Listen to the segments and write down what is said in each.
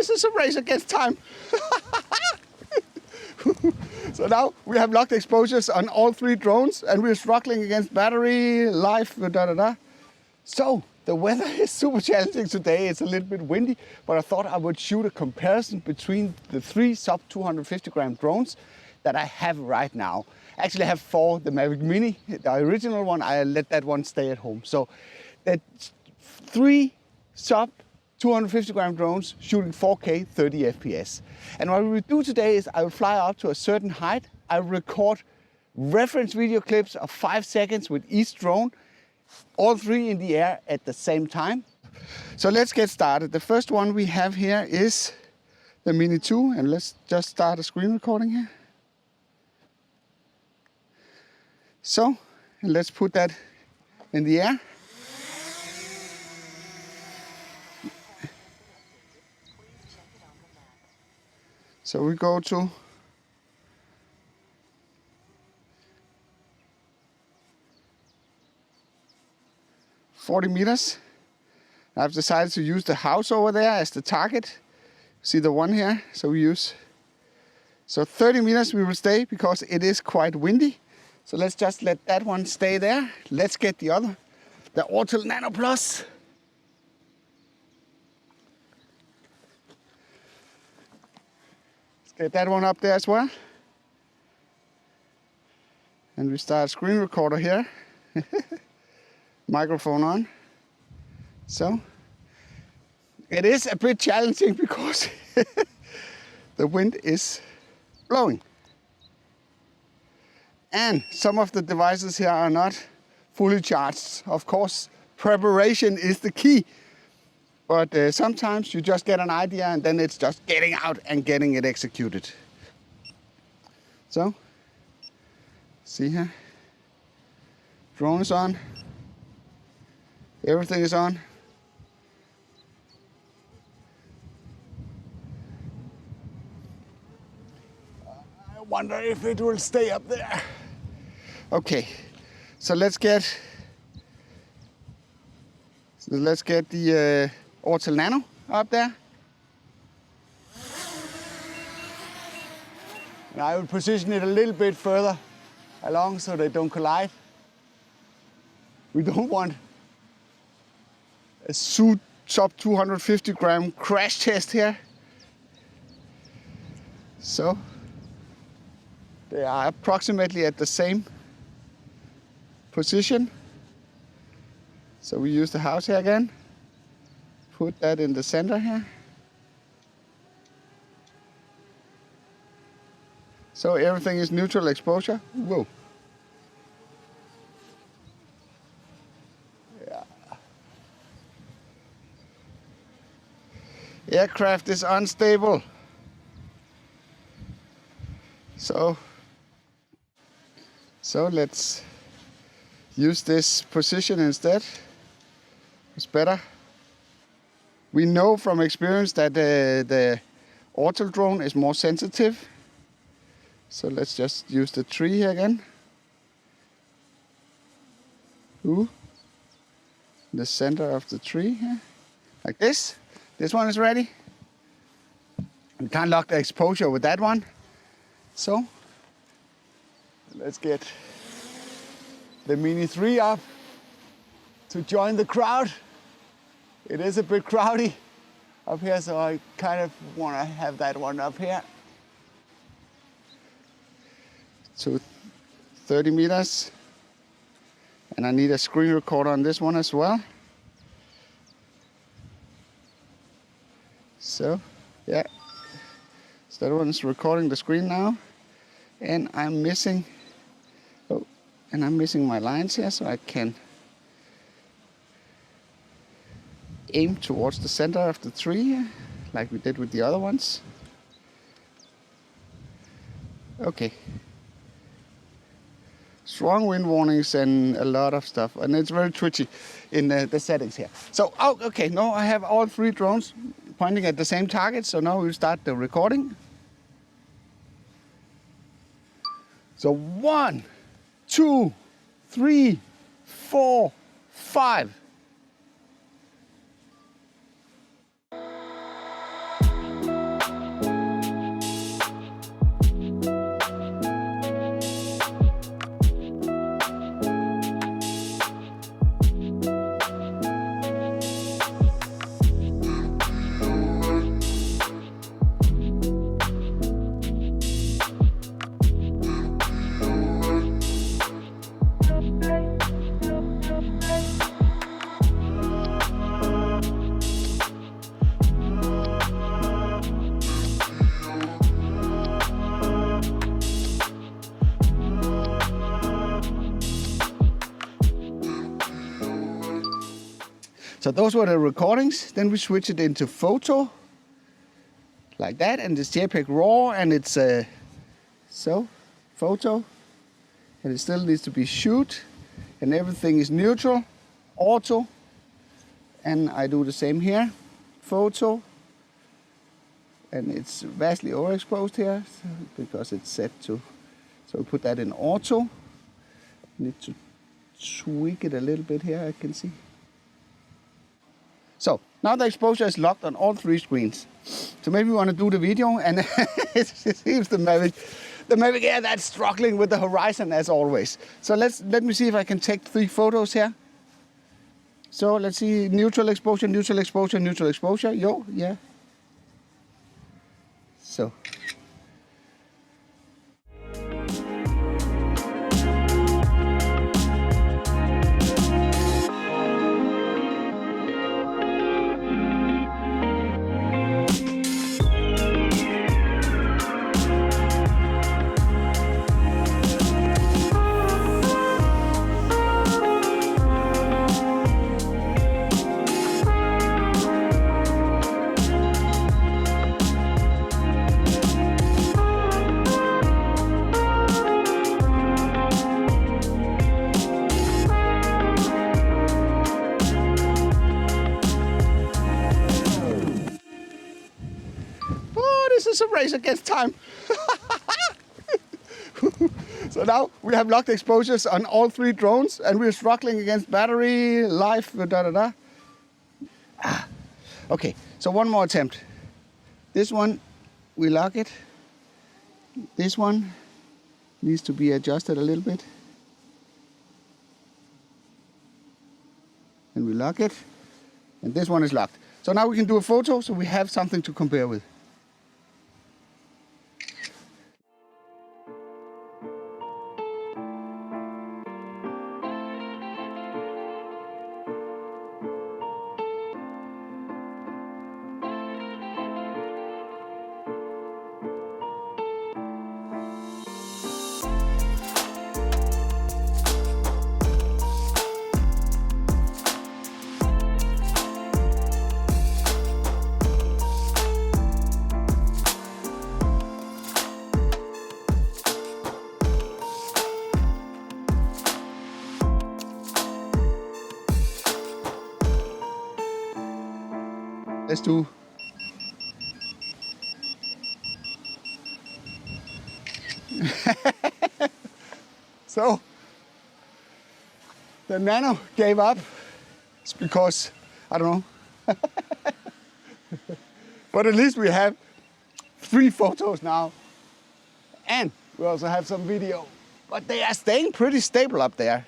this is a race against time. So now we have locked exposures on all 3 drones and we're struggling against battery, life, So the weather is super challenging today. It's a little bit windy, but I thought I would shoot a comparison between the 3 sub 250 gram drones that I have right now. Actually I have 4, the Mavic Mini, the original one, I let that one stay at home. So that's 3 sub 250 gram drones shooting 4K 30 FPS. And what we will do today is I will fly up to a certain height. I will record reference video clips of 5 seconds with each drone, all 3 in the air at the same time. So let's get started. The first one we have here is the Mini 2, and let's just start a screen recording here. So let's put that in the air. So we go to 40 meters. I've decided to use the house over there as the target. See the one here? So we use, so 30 meters we will stay because it is quite windy. So let's just let that one stay there. Let's get the other, the Autel Nano Plus. Let's get that one up there as well. And we start screen recorder here. Microphone on. So it is a bit challenging because the wind is blowing. And some of the devices here are not fully charged. Of course, preparation is the key. But sometimes you just get an idea and then it's just getting out and getting it executed. So, see here, drone is on, everything is on. I wonder if it will stay up there. Okay, so let's get the Autel Nano up there. And I will position it a little bit further along so they don't collide. We don't want a sub 250 gram crash test here. So they are approximately at the same position. So we use the house here again. Put that in the center here. So everything is neutral exposure. Whoa. Yeah. Aircraft is unstable. So let's use this position instead. It's better. We know from experience that the Autel drone is more sensitive. So let's just use the tree here again. Ooh. The center of the tree here. Like this. This one is ready. We can't lock the exposure with that one. So let's get the Mini 3 up to join the crowd. It is a bit crowdy up here, so I kind of want to have that one up here. To 30 meters. And I need a screen recorder on this one as well. So, yeah. So that one's recording the screen now. And I'm missing, my lines here, so I can aim towards the center of the tree, like we did with the other ones. Okay. Strong wind warnings and a lot of stuff, and it's very twitchy in the settings here. So, okay, now I have all 3 drones pointing at the same target, so now we'll start the recording. So 1, 2, 3, 4, 5. So those were the recordings. Then we switch it into photo, like that, and it's JPG RAW, and it's so photo, and it still needs to be shoot, and everything is neutral, auto, and I do the same here, photo, and it's vastly overexposed here because it's set to, so we put that in auto. Need to tweak it a little bit here, I can see. So now the exposure is locked on all three screens. So maybe we want to do the video, and it seems the Mavic Air that's struggling with the horizon as always. So let me see if I can take 3 photos here. So let's see, neutral exposure, neutral exposure, neutral exposure. Yo, yeah. So. This is a race against time. So now we have locked exposures on all 3 drones, and we're struggling against battery, life, Okay, so one more attempt. This one, we lock it. This one needs to be adjusted a little bit. And we lock it. And this one is locked. So now we can do a photo, so we have something to compare with. Let's do. So the Nano gave up. It's because, I don't know. But at least we have 3 photos now. And we also have some video. But they are staying pretty stable up there,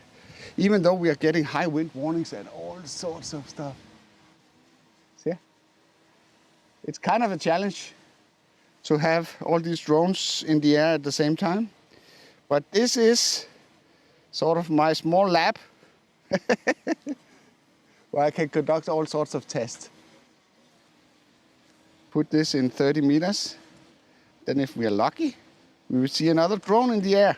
even though we are getting high wind warnings and all sorts of stuff. See? It's kind of a challenge to have all these drones in the air at the same time. But this is sort of my small lab where I can conduct all sorts of tests. Put this in 30 meters. Then if we are lucky, we will see another drone in the air.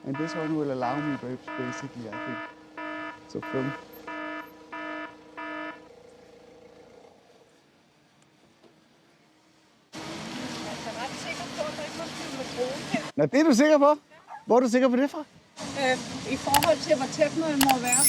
And this one will allow me basically, I think, to film. Nå, det er du sikker på? Hvor er du sikker på det fra? I forhold til, hvor tæt man må være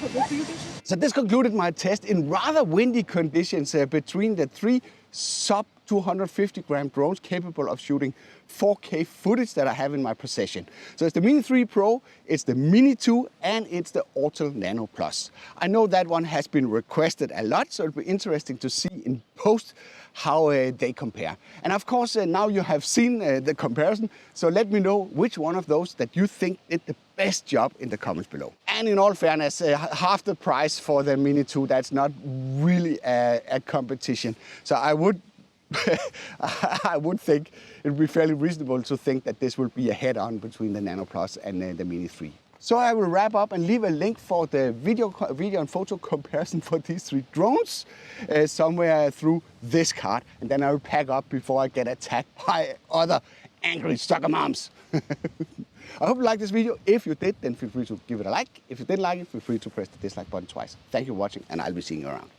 på bebyggelse. So this concluded my test in rather windy conditions between the 3 sub 250 gram drones capable of shooting 4K footage that I have in my possession. So it's the Mini 3 Pro, it's the Mini 2, and it's the Autel Nano Plus. I know that one has been requested a lot, so it'll be interesting to see in post how they compare. And of course, now you have seen the comparison, so let me know which one of those that you think did the best job in the comments below. And in all fairness, half the price for the Mini 2, that's not really a competition. So I would I would think it would be fairly reasonable to think that this will be a head-on between the Nano Plus and the Mini 3. So I will wrap up and leave a link for the video and photo comparison for these 3 drones somewhere through this card. And then I will pack up before I get attacked by other angry sucker moms. I hope you liked this video. If you did, then feel free to give it a like. If you didn't like it, feel free to press the dislike button twice. Thank you for watching, and I'll be seeing you around.